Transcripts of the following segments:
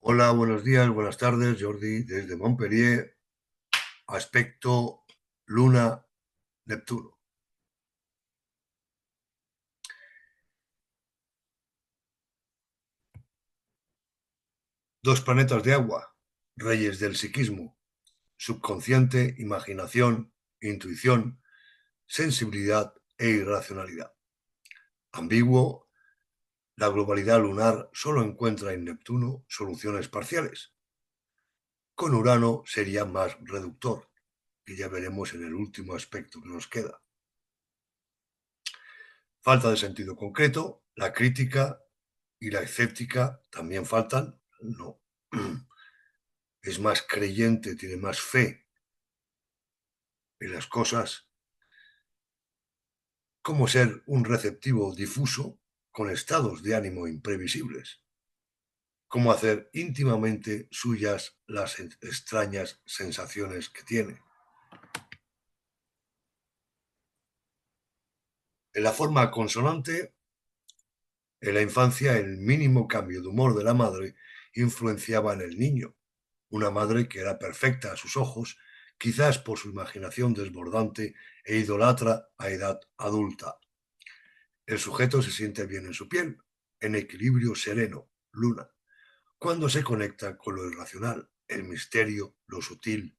Hola, buenos días, buenas tardes, Jordi, desde Montpellier, aspecto Luna-Neptuno. Dos planetas de agua, reyes del psiquismo, subconsciente, imaginación, intuición, sensibilidad e irracionalidad. Ambiguo, la globalidad lunar solo encuentra en Neptuno soluciones parciales. Con Urano sería más reductor, que ya veremos en el último aspecto que nos queda. Falta de sentido concreto, la crítica y la escéptica también faltan. No. Es más creyente, tiene más fe en las cosas, como ser un receptivo difuso con estados de ánimo imprevisibles, como hacer íntimamente suyas las extrañas sensaciones que tiene. En la forma consonante, en la infancia, el mínimo cambio de humor de la madre influenciaba en el niño. Una madre que era perfecta a sus ojos, quizás por su imaginación desbordante e idolatra a edad adulta. El sujeto se siente bien en su piel, en equilibrio sereno, luna, cuando se conecta con lo irracional, el misterio, lo sutil,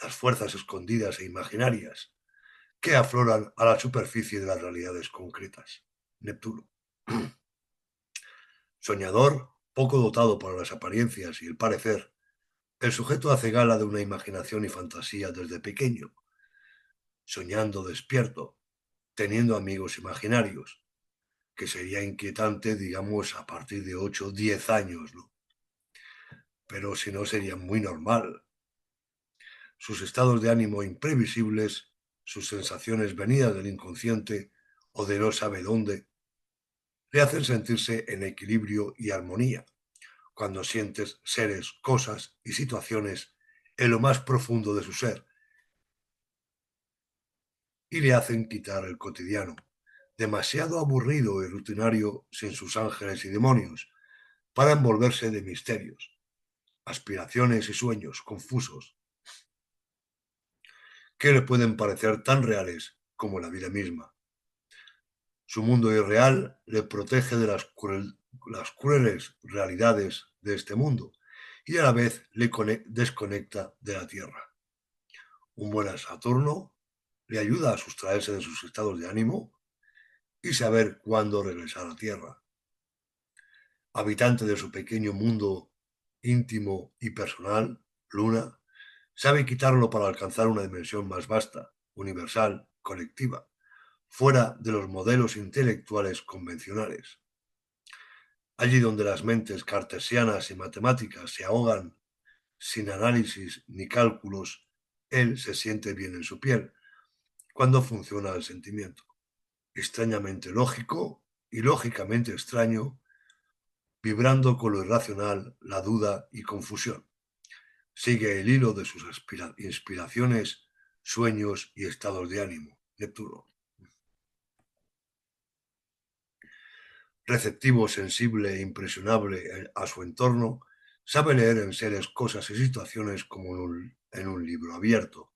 las fuerzas escondidas e imaginarias que afloran a la superficie de las realidades concretas. Neptuno. Soñador, poco dotado para las apariencias y el parecer, el sujeto hace gala de una imaginación y fantasía desde pequeño, soñando despierto, teniendo amigos imaginarios, que sería inquietante, digamos, a partir de 8 o 10 años, ¿no? Pero si no, sería muy normal. Sus estados de ánimo imprevisibles, sus sensaciones venidas del inconsciente o de no sabe dónde, le hacen sentirse en equilibrio y armonía, cuando sientes seres, cosas y situaciones en lo más profundo de su ser, y le hacen quitar el cotidiano, demasiado aburrido y rutinario sin sus ángeles y demonios, para envolverse de misterios, aspiraciones y sueños confusos que le pueden parecer tan reales como la vida misma. Su mundo irreal le protege de las crueles realidades de este mundo y a la vez le desconecta de la Tierra. Un buen Saturno le ayuda a sustraerse de sus estados de ánimo y saber cuándo regresar a Tierra. Habitante de su pequeño mundo íntimo y personal, Luna sabe quitarlo para alcanzar una dimensión más vasta, universal, colectiva, fuera de los modelos intelectuales convencionales. Allí donde las mentes cartesianas y matemáticas se ahogan sin análisis ni cálculos, él se siente bien en su piel cuando funciona el sentimiento. Extrañamente lógico y lógicamente extraño, vibrando con lo irracional, la duda y confusión. Sigue el hilo de sus inspiraciones, sueños y estados de ánimo. Neptuno. Receptivo, sensible e impresionable a su entorno, sabe leer en seres cosas y situaciones como en un libro abierto.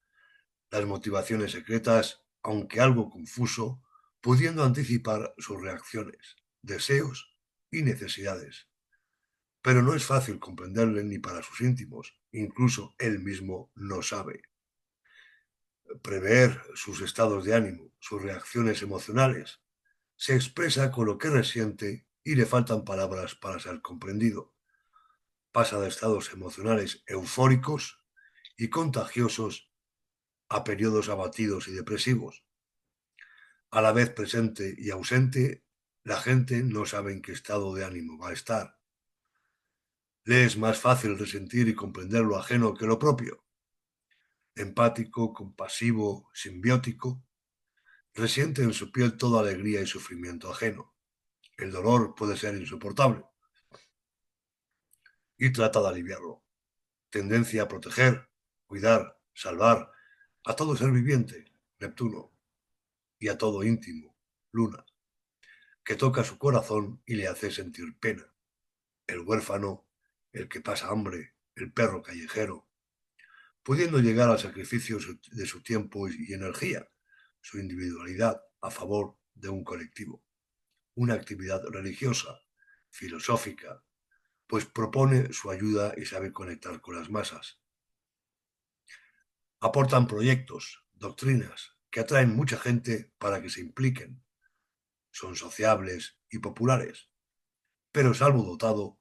Las motivaciones secretas, aunque algo confuso, pudiendo anticipar sus reacciones, deseos y necesidades. Pero no es fácil comprenderle ni para sus íntimos, incluso él mismo no sabe. Prever sus estados de ánimo, sus reacciones emocionales, se expresa con lo que resiente y le faltan palabras para ser comprendido. Pasa de estados emocionales eufóricos y contagiosos a periodos abatidos y depresivos. A la vez presente y ausente, la gente no sabe en qué estado de ánimo va a estar. Le es más fácil resentir y comprender lo ajeno que lo propio. Empático, compasivo, simbiótico, resiente en su piel toda alegría y sufrimiento ajeno. El dolor puede ser insoportable y trata de aliviarlo. Tendencia a proteger, cuidar, salvar a todo ser viviente, Neptuno, y a todo íntimo, Luna, que toca su corazón y le hace sentir pena. El huérfano, el que pasa hambre, el perro callejero, pudiendo llegar al sacrificio de su tiempo y energía, su individualidad a favor de un colectivo. Una actividad religiosa, filosófica, pues propone su ayuda y sabe conectar con las masas. Aportan proyectos, doctrinas, que atraen mucha gente para que se impliquen. Son sociables y populares, pero salvo dotado,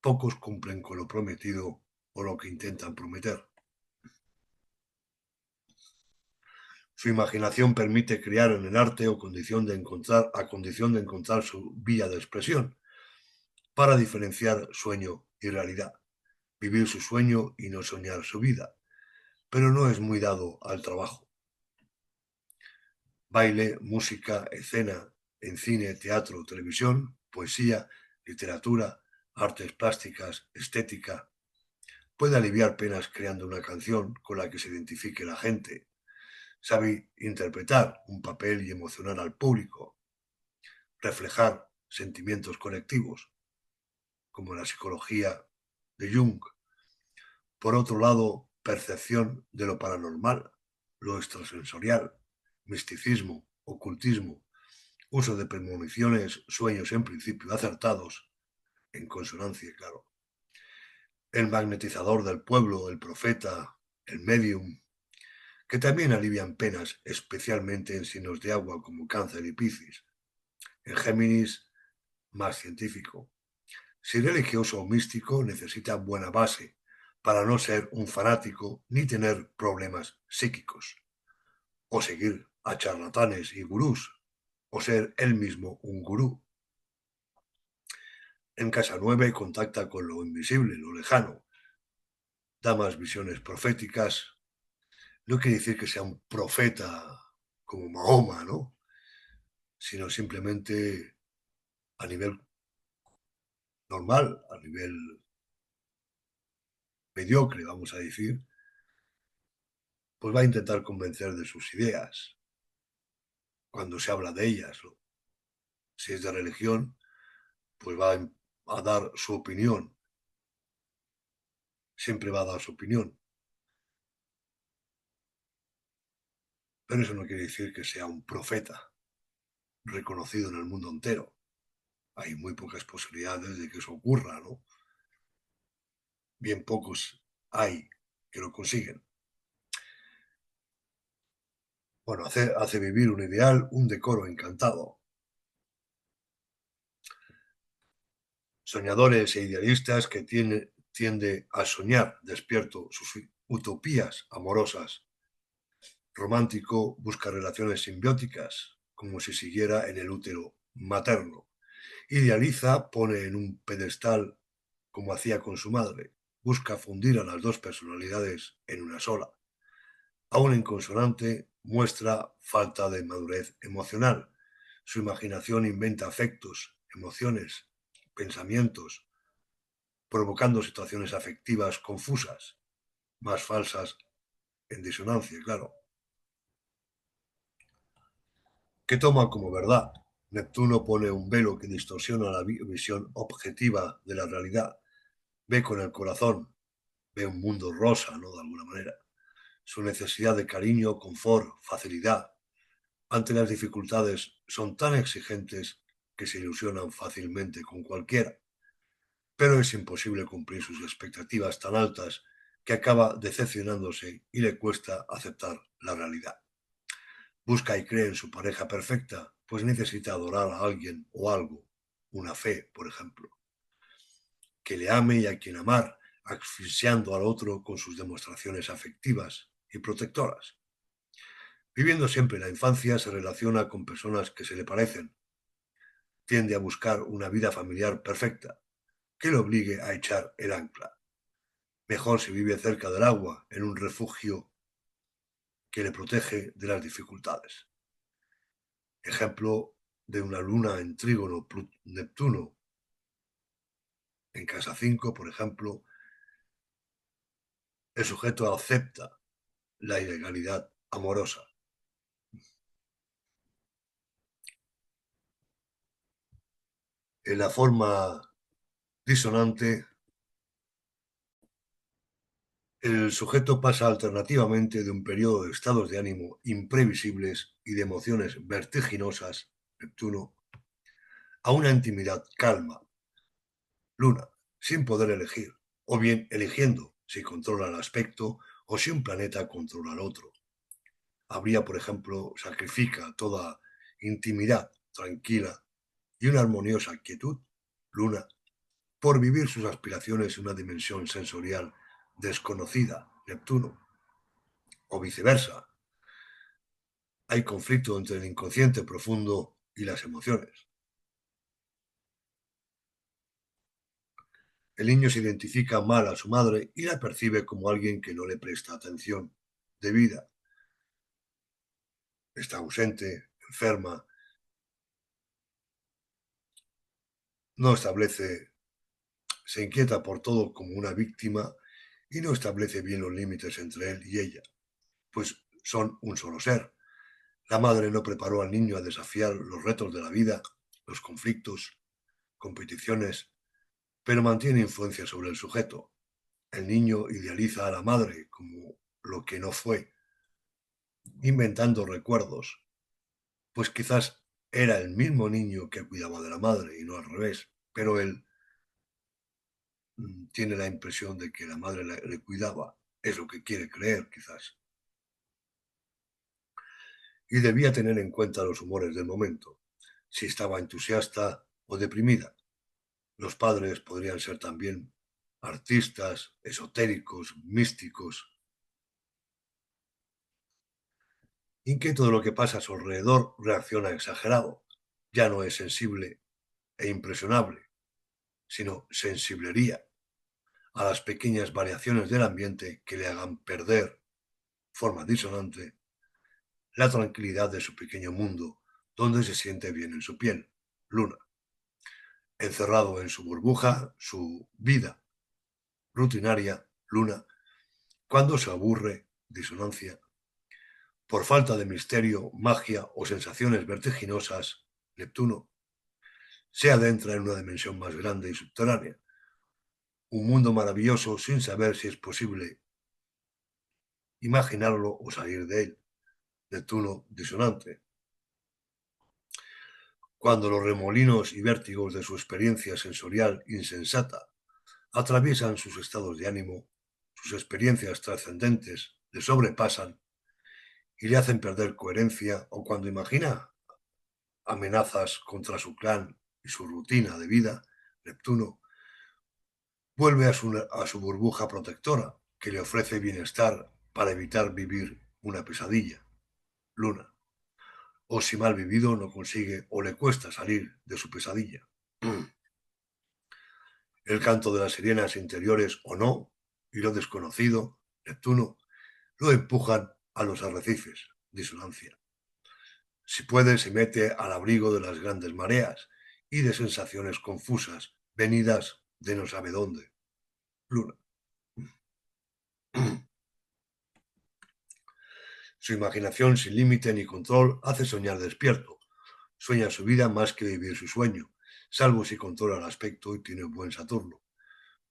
pocos cumplen con lo prometido o lo que intentan prometer. Su imaginación permite crear en el arte o condición de encontrar su vía de expresión para diferenciar sueño y realidad, vivir su sueño y no soñar su vida, pero no es muy dado al trabajo. Baile, música, escena, en cine, teatro, televisión, poesía, literatura, artes plásticas, estética. Puede aliviar penas creando una canción con la que se identifique la gente. Sabe interpretar un papel y emocionar al público. Reflejar sentimientos colectivos, como la psicología de Jung. Por otro lado, percepción de lo paranormal, lo extrasensorial, misticismo, ocultismo, uso de premoniciones, sueños en principio acertados, en consonancia, claro. El magnetizador del pueblo, el profeta, el medium, que también alivian penas, especialmente en signos de agua como Cáncer y Piscis. En Géminis, más científico. Si religioso o místico, necesita buena base para no ser un fanático ni tener problemas psíquicos, o seguir a charlatanes y gurús, o ser él mismo un gurú. En casa 9 contacta con lo invisible, lo lejano, da más visiones proféticas. No quiere decir que sea un profeta como Mahoma, ¿no? Sino simplemente a nivel normal, a nivel mediocre, vamos a decir, pues va a intentar convencer de sus ideas cuando se habla de ellas. ¿No? Si es de religión, pues va a dar su opinión, siempre va a dar su opinión. Pero eso no quiere decir que sea un profeta reconocido en el mundo entero. Hay muy pocas posibilidades de que eso ocurra, ¿no? Bien pocos hay que lo consiguen. Bueno, hace vivir un ideal, un decoro encantado. Soñadores e idealistas que tiende a soñar despierto sus utopías amorosas. Romántico busca relaciones simbióticas, como si siguiera en el útero materno. Idealiza, pone en un pedestal como hacía con su madre. Busca fundir a las dos personalidades en una sola. Aún en consonante, muestra falta de madurez emocional. Su imaginación inventa afectos, emociones, pensamientos, provocando situaciones afectivas confusas, más falsas en disonancia, claro, que toma como verdad. Neptuno pone un velo que distorsiona la visión objetiva de la realidad. Ve con el corazón, ve un mundo rosa, ¿no? De alguna manera. Su necesidad de cariño, confort, facilidad, ante las dificultades son tan exigentes que se ilusionan fácilmente con cualquiera, pero es imposible cumplir sus expectativas tan altas que acaba decepcionándose y le cuesta aceptar la realidad. Busca y cree en su pareja perfecta, pues necesita adorar a alguien o algo, una fe, por ejemplo, que le ame y a quien amar, asfixiando al otro con sus demostraciones afectivas y protectoras. Viviendo siempre la infancia, se relaciona con personas que se le parecen, tiende a buscar una vida familiar perfecta, que le obligue a echar el ancla. Mejor si vive cerca del agua, en un refugio que le protege de las dificultades. Ejemplo de una luna en trígono Neptuno en casa 5, por ejemplo, el sujeto acepta la ilegalidad amorosa. En la forma disonante El sujeto pasa alternativamente de un periodo de estados de ánimo imprevisibles y de emociones vertiginosas, Neptuno, a una intimidad calma, Luna, sin poder elegir, o bien eligiendo si controla el aspecto o si un planeta controla el otro. Habría, por ejemplo, sacrifica toda intimidad tranquila y una armoniosa quietud, Luna, por vivir sus aspiraciones en una dimensión sensorial desconocida, Neptuno, o viceversa. Hay conflicto entre el inconsciente profundo y las emociones. El niño se identifica mal a su madre y la percibe como alguien que no le presta atención debida. Está ausente, enferma, no establece, se inquieta por todo como una víctima y no establece bien los límites entre él y ella, pues son un solo ser. La madre no preparó al niño a desafiar los retos de la vida, los conflictos, competiciones, pero mantiene influencia sobre el sujeto. El niño idealiza a la madre como lo que no fue, inventando recuerdos, pues quizás era el mismo niño que cuidaba de la madre y no al revés, pero él tiene la impresión de que la madre le cuidaba, es lo que quiere creer quizás, y debía tener en cuenta los humores del momento, si estaba entusiasta o deprimida. Los padres podrían ser también artistas, esotéricos, místicos, inquieto de lo que pasa a su alrededor, reacciona exagerado, ya no es sensible e impresionable, sino sensiblería a las pequeñas variaciones del ambiente que le hagan perder, forma disonante, la tranquilidad de su pequeño mundo, donde se siente bien en su piel, Luna, encerrado en su burbuja, su vida rutinaria, Luna, cuando se aburre, disonancia, por falta de misterio, magia o sensaciones vertiginosas, Neptuno, se adentra en una dimensión más grande y subterránea, un mundo maravilloso sin saber si es posible imaginarlo o salir de él, Neptuno disonante. Cuando los remolinos y vértigos de su experiencia sensorial insensata atraviesan sus estados de ánimo, sus experiencias trascendentes le sobrepasan y le hacen perder coherencia, o cuando imagina amenazas contra su clan y su rutina de vida, Neptuno vuelve a su burbuja protectora, que le ofrece bienestar para evitar vivir una pesadilla, Luna. O si mal vivido no consigue o le cuesta salir de su pesadilla. El canto de las sirenas interiores o no, y lo desconocido, Neptuno, lo empujan a los arrecifes, disonancia. Si puede, se mete al abrigo de las grandes mareas y de sensaciones confusas, venidas de no sabe dónde. Luna. Su imaginación sin límite ni control hace soñar despierto. Sueña su vida más que vivir su sueño, salvo si controla el aspecto y tiene un buen Saturno.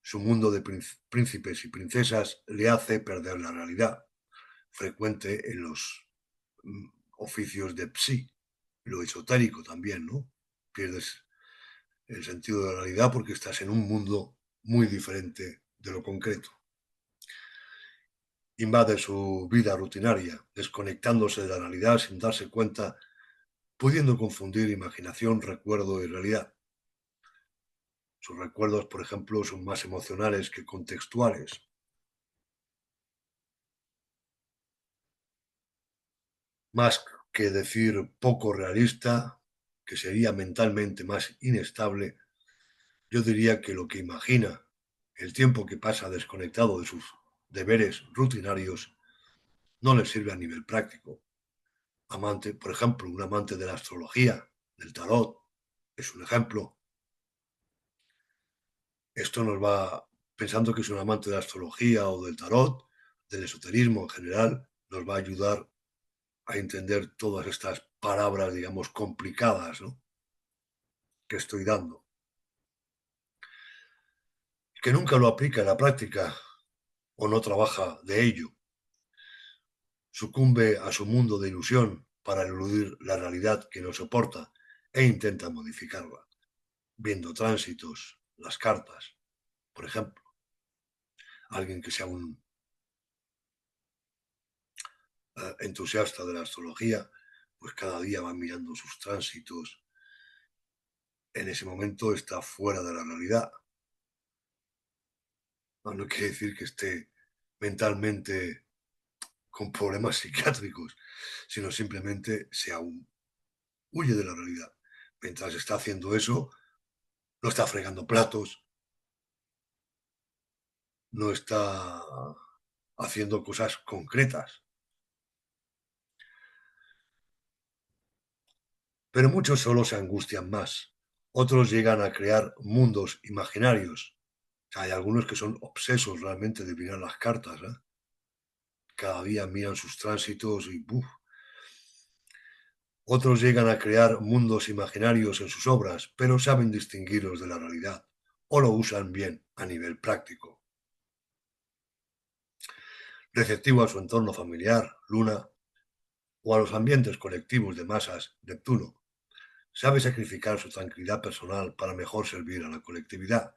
Su mundo de príncipes y princesas le hace perder la realidad, frecuente en los mm, oficios de psi, lo esotérico también, ¿no? Pierdes el sentido de la realidad porque estás en un mundo muy diferente de lo concreto. Invade su vida rutinaria, desconectándose de la realidad sin darse cuenta, pudiendo confundir imaginación, recuerdo y realidad. Sus recuerdos, por ejemplo, son más emocionales que contextuales. Más que decir poco realista, que sería mentalmente más inestable, yo diría que lo que imagina, el tiempo que pasa desconectado de sus deberes rutinarios, no le sirve a nivel práctico. Amante, por ejemplo, un amante de la astrología, del tarot, es un ejemplo. Esto nos va, pensando que es un amante de la astrología o del tarot, del esoterismo en general, nos va a ayudar a entender todas estas palabras, digamos, complicadas, ¿no?, que estoy dando. Que nunca lo aplica en la práctica, o no trabaja de ello, sucumbe a su mundo de ilusión para eludir la realidad que no soporta e intenta modificarla, viendo tránsitos, las cartas, por ejemplo, alguien que sea un entusiasta de la astrología, pues cada día va mirando sus tránsitos, en ese momento está fuera de la realidad. No quiere decir que esté mentalmente con problemas psiquiátricos, sino simplemente huye de la realidad. Mientras está haciendo eso, no está fregando platos, no está haciendo cosas concretas. Pero muchos solo se angustian más. Otros llegan a crear mundos imaginarios. O sea, hay algunos que son obsesos realmente de mirar las cartas. ¿Eh? Cada día miran sus tránsitos y ¡buf! Otros llegan a crear mundos imaginarios en sus obras, pero saben distinguirlos de la realidad o lo usan bien a nivel práctico. Receptivo a su entorno familiar, Luna, o a los ambientes colectivos de masas, Neptuno, sabe sacrificar su tranquilidad personal para mejor servir a la colectividad,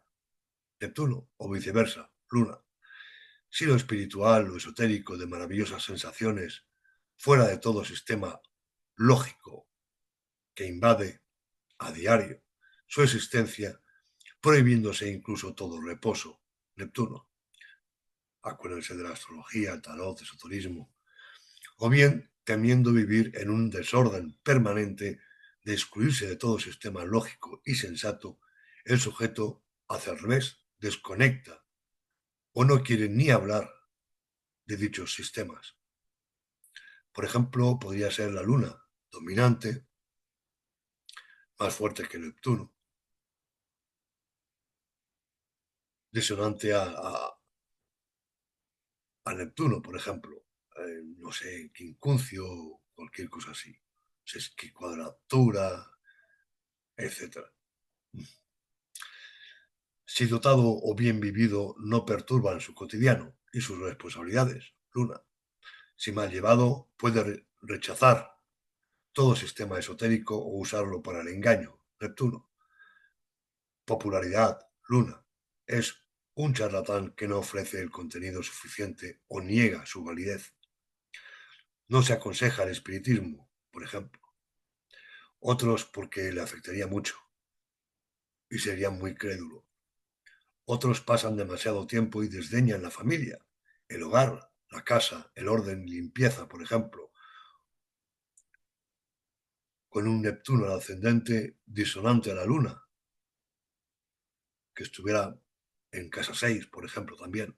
Neptuno, o viceversa, Luna. Si lo espiritual, lo esotérico, de maravillosas sensaciones, fuera de todo sistema lógico que invade a diario su existencia, prohibiéndose incluso todo reposo, Neptuno. Acuérdense de la astrología, el tarot, esoterismo. O bien temiendo vivir en un desorden permanente de excluirse de todo sistema lógico y sensato, el sujeto hace al revés, desconecta o no quiere ni hablar de dichos sistemas. Por ejemplo, podría ser la Luna, dominante, más fuerte que Neptuno, disonante a Neptuno, por ejemplo. No sé, quincuncio, cualquier cosa así. Sesquicuadratura, etcétera. Si dotado o bien vivido no perturban su cotidiano y sus responsabilidades, Luna. Si mal llevado, puede rechazar todo sistema esotérico o usarlo para el engaño, Neptuno. Popularidad, Luna. Es un charlatán que no ofrece el contenido suficiente o niega su validez. No se aconseja el espiritismo, por ejemplo. Otros porque le afectaría mucho y sería muy crédulo. Otros pasan demasiado tiempo y desdeñan la familia, el hogar, la casa, el orden y limpieza, por ejemplo, con un Neptuno al ascendente disonante a la Luna, que estuviera en casa 6, por ejemplo, también.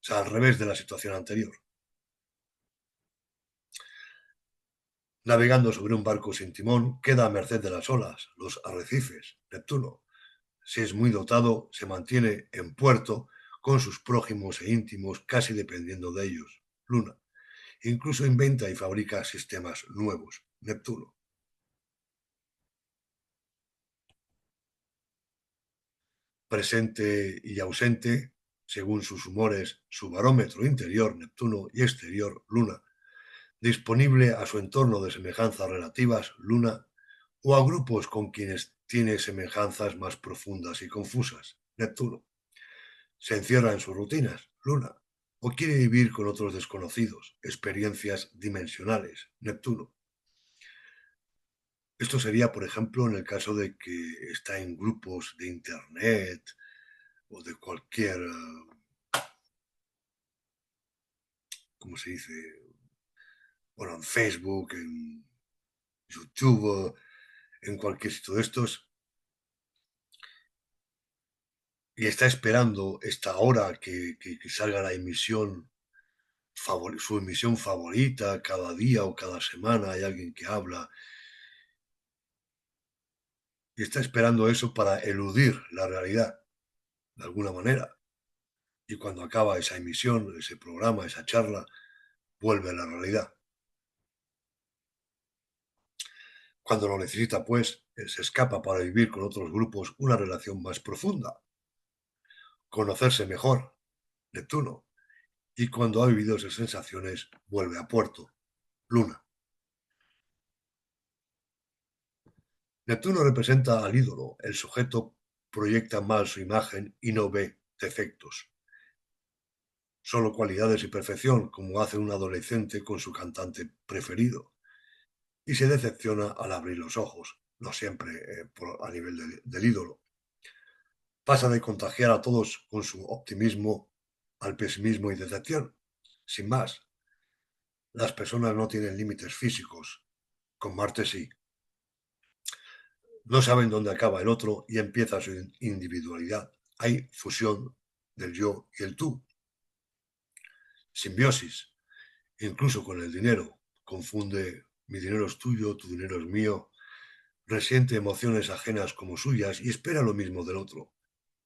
O sea, al revés de la situación anterior. Navegando sobre un barco sin timón, queda a merced de las olas, los arrecifes, Neptuno. Si es muy dotado, se mantiene en puerto con sus prójimos e íntimos, casi dependiendo de ellos, Luna. Incluso inventa y fabrica sistemas nuevos, Neptuno. Presente y ausente, según sus humores, su barómetro interior, Neptuno, y exterior, Luna. Disponible a su entorno de semejanzas relativas, Luna, o a grupos con quienes tiene semejanzas más profundas y confusas, Neptuno. Se encierra en sus rutinas, Luna, o quiere vivir con otros desconocidos, experiencias dimensionales, Neptuno. Esto sería, por ejemplo, en el caso de que está en grupos de Internet o de cualquier, ¿cómo se dice? Bueno, en Facebook, en YouTube, en cualquier sitio de estos, y está esperando esta hora que salga la emisión, su emisión favorita, cada día o cada semana hay alguien que habla, y está esperando eso para eludir la realidad, de alguna manera. Y cuando acaba esa emisión, ese programa, esa charla, vuelve a la realidad. Cuando lo necesita, pues, se escapa para vivir con otros grupos una relación más profunda, conocerse mejor. Neptuno. Y cuando ha vivido esas sensaciones, vuelve a puerto, Luna. Neptuno representa al ídolo. El sujeto proyecta mal su imagen y no ve defectos, solo cualidades y perfección, como hace un adolescente con su cantante preferido, y se decepciona al abrir los ojos, no siempre a nivel del ídolo. Pasa de contagiar a todos con su optimismo al pesimismo y decepción. Sin más, las personas no tienen límites físicos, con Marte sí. No saben dónde acaba el otro y empieza su individualidad. Hay fusión del yo y el tú, simbiosis, incluso con el dinero. Confunde mi dinero es tuyo, tu dinero es mío, resiente emociones ajenas como suyas y espera lo mismo del otro.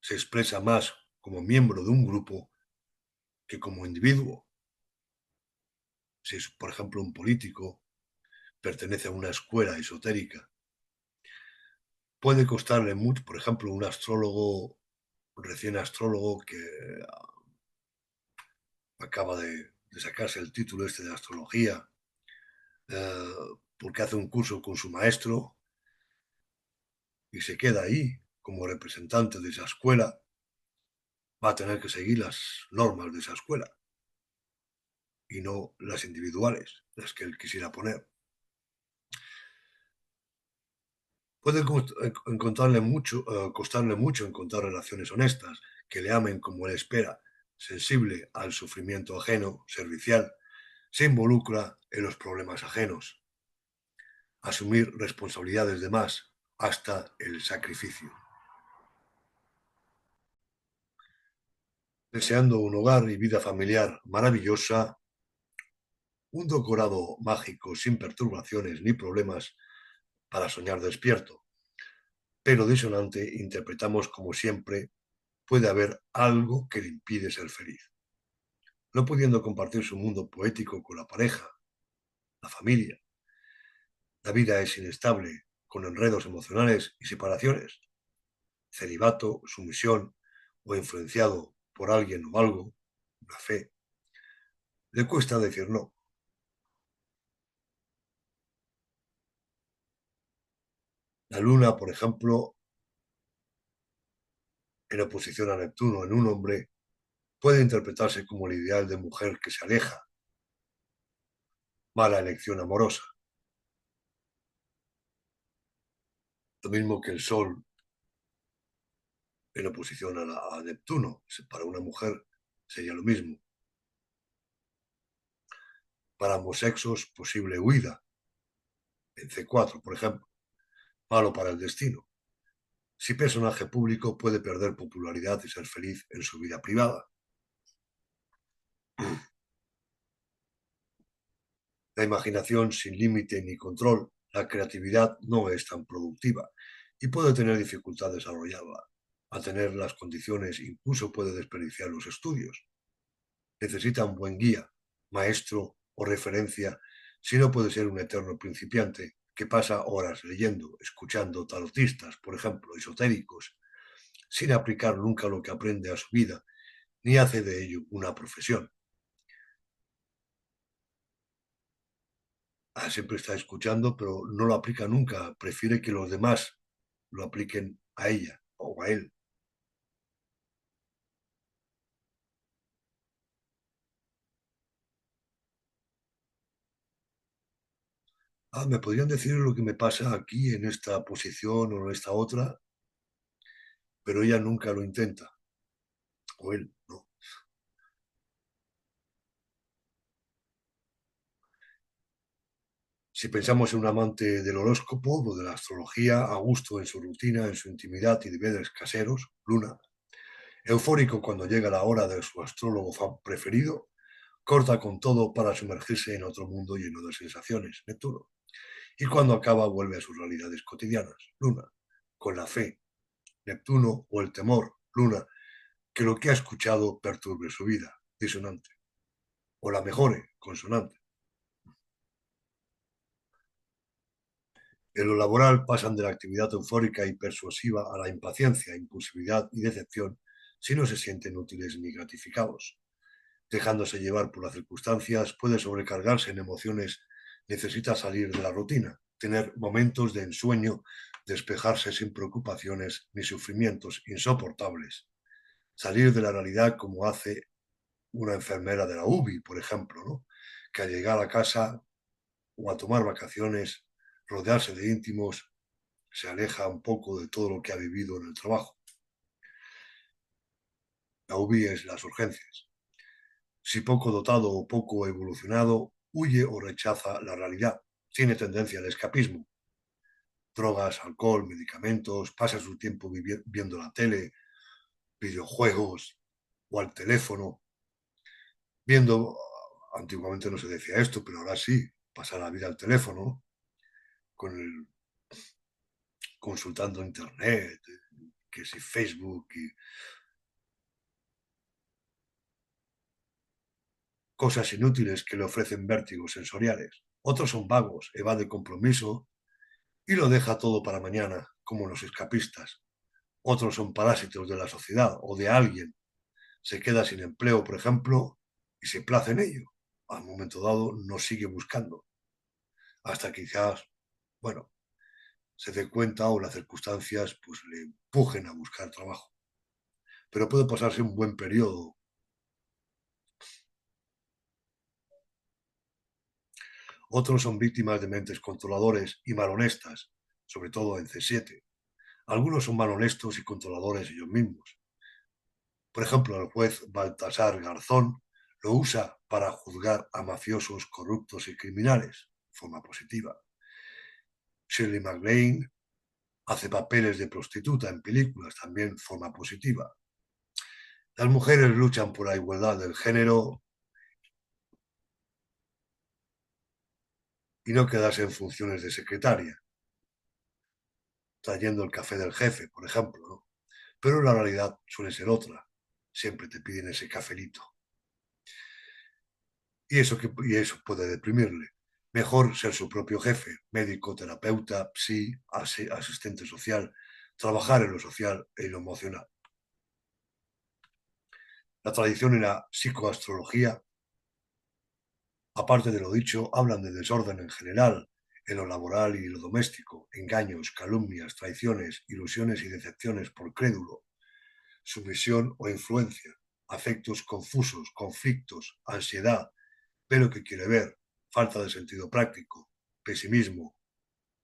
Se expresa más como miembro de un grupo que como individuo. Si es, por ejemplo, un político, pertenece a una escuela esotérica. Puede costarle mucho, por ejemplo, un astrólogo, recién astrólogo que acaba de sacarse el título este de astrología, eh, porque hace un curso con su maestro y se queda ahí como representante de esa escuela, va a tener que seguir las normas de esa escuela y no las individuales, las que él quisiera poner. Puede costarle mucho encontrar relaciones honestas, que le amen como él espera, sensible al sufrimiento ajeno, servicial, se involucra en los problemas ajenos, asumir responsabilidades de más, hasta el sacrificio. Deseando un hogar y vida familiar maravillosa, un decorado mágico sin perturbaciones ni problemas para soñar despierto, pero disonante interpretamos como siempre puede haber algo que le impide ser feliz. No pudiendo compartir su mundo poético con la pareja, la familia. La vida es inestable, con enredos emocionales y separaciones. Celibato, sumisión o influenciado por alguien o algo, la fe. Le cuesta decir no. La luna, por ejemplo, en oposición a Neptuno en un hombre, puede interpretarse como el ideal de mujer que se aleja, mala elección amorosa. Lo mismo que el Sol en oposición a Neptuno. Para una mujer sería lo mismo. Para ambos sexos, posible huida, en C4, por ejemplo. Malo para el destino. Si personaje público puede perder popularidad y ser feliz en su vida privada. La imaginación sin límite ni control, la creatividad no es tan productiva y puede tener dificultad de desarrollarla. Al tener las condiciones, incluso puede desperdiciar los estudios. Necesita un buen guía, maestro o referencia, si no puede ser un eterno principiante que pasa horas leyendo, escuchando tarotistas, por ejemplo, esotéricos, sin aplicar nunca lo que aprende a su vida, ni hace de ello una profesión. Siempre está escuchando, pero no lo aplica nunca. Prefiere que los demás lo apliquen a ella o a él. Me podrían decir lo que me pasa aquí en esta posición o en esta otra, pero ella nunca lo intenta, o él, no. Si pensamos en un amante del horóscopo o de la astrología, a gusto en su rutina, en su intimidad y deberes caseros, Luna, eufórico cuando llega la hora de su astrólogo preferido, corta con todo para sumergirse en otro mundo lleno de sensaciones, Neptuno. Y cuando acaba vuelve a sus realidades cotidianas, Luna, con la fe, Neptuno o el temor, Luna, que lo que ha escuchado perturbe su vida, disonante, o la mejore, consonante. En lo laboral pasan de la actividad eufórica y persuasiva a la impaciencia, impulsividad y decepción si no se sienten útiles ni gratificados. Dejándose llevar por las circunstancias, puede sobrecargarse en emociones, necesita salir de la rutina, tener momentos de ensueño, despejarse sin preocupaciones ni sufrimientos insoportables, salir de la realidad como hace una enfermera de la UBI, por ejemplo, ¿no? Que al llegar a casa o a tomar vacaciones, rodearse de íntimos, se aleja un poco de todo lo que ha vivido en el trabajo. La UBI es las urgencias. Si poco dotado o poco evolucionado, huye o rechaza la realidad. Tiene tendencia al escapismo. Drogas, alcohol, medicamentos, pasa su tiempo viendo la tele, videojuegos o al teléfono, viendo, antiguamente no se decía esto, pero ahora sí, pasa la vida al teléfono, con el, consultando internet, que si Facebook y cosas inútiles que le ofrecen vértigos sensoriales. Otros son vagos, evade compromiso y lo deja todo para mañana, como los escapistas. Otros son parásitos de la sociedad o de alguien. Se queda sin empleo, por ejemplo, y se place en ello. Al momento dado no sigue buscando. Hasta quizás, bueno, se dé cuenta o las circunstancias pues le empujen a buscar trabajo. Pero puede pasarse un buen periodo. Otros son víctimas de mentes controladores y malhonestas, sobre todo en C7. Algunos son malhonestos y controladores ellos mismos. Por ejemplo, el juez Baltasar Garzón lo usa para juzgar a mafiosos corruptos y criminales, de forma positiva. Shirley MacLaine hace papeles de prostituta en películas, también de forma positiva. Las mujeres luchan por la igualdad del género y no quedarse en funciones de secretaria, trayendo el café del jefe, por ejemplo, ¿no? Pero la realidad suele ser otra. Siempre te piden ese cafelito. Y eso puede deprimirle. Mejor ser su propio jefe, médico, terapeuta, asistente social, trabajar en lo social e en lo emocional. La tradición y la psicoastrología, aparte de lo dicho, hablan de desorden en general, en lo laboral y lo doméstico, engaños, calumnias, traiciones, ilusiones y decepciones por crédulo, sumisión o influencia, afectos confusos, conflictos, ansiedad, ve lo que quiere ver, falta de sentido práctico, pesimismo,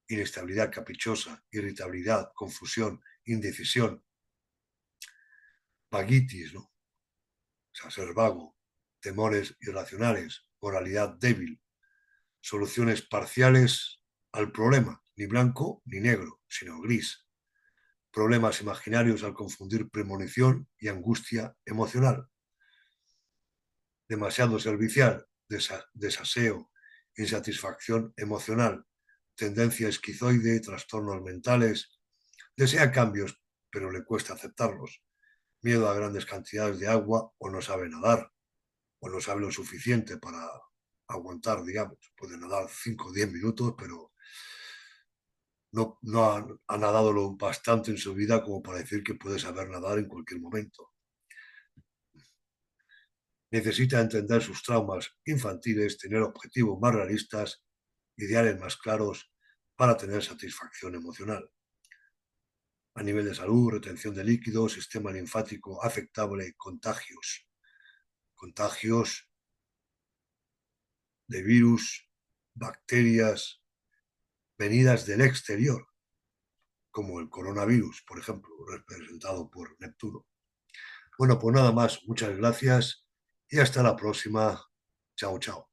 inestabilidad caprichosa, irritabilidad, confusión, indecisión, vaguitis, ¿no? O sea, ser vago, temores irracionales, moralidad débil, soluciones parciales al problema, ni blanco ni negro, sino gris, problemas imaginarios al confundir premonición y angustia emocional, demasiado servicial, desaseo, insatisfacción emocional, tendencia esquizoide, trastornos mentales, desea cambios, pero le cuesta aceptarlos, miedo a grandes cantidades de agua o no sabe nadar, o no sabe lo suficiente para aguantar, digamos, puede nadar 5 o 10 minutos, pero no ha nadado lo bastante en su vida como para decir que puede saber nadar en cualquier momento. Necesita entender sus traumas infantiles, tener objetivos más realistas, ideales más claros para tener satisfacción emocional. A nivel de salud, retención de líquidos, sistema linfático afectable, contagios de virus, bacterias venidas del exterior, como el coronavirus, por ejemplo, representado por Neptuno. Bueno, pues nada más, muchas gracias y hasta la próxima. Chao, chao.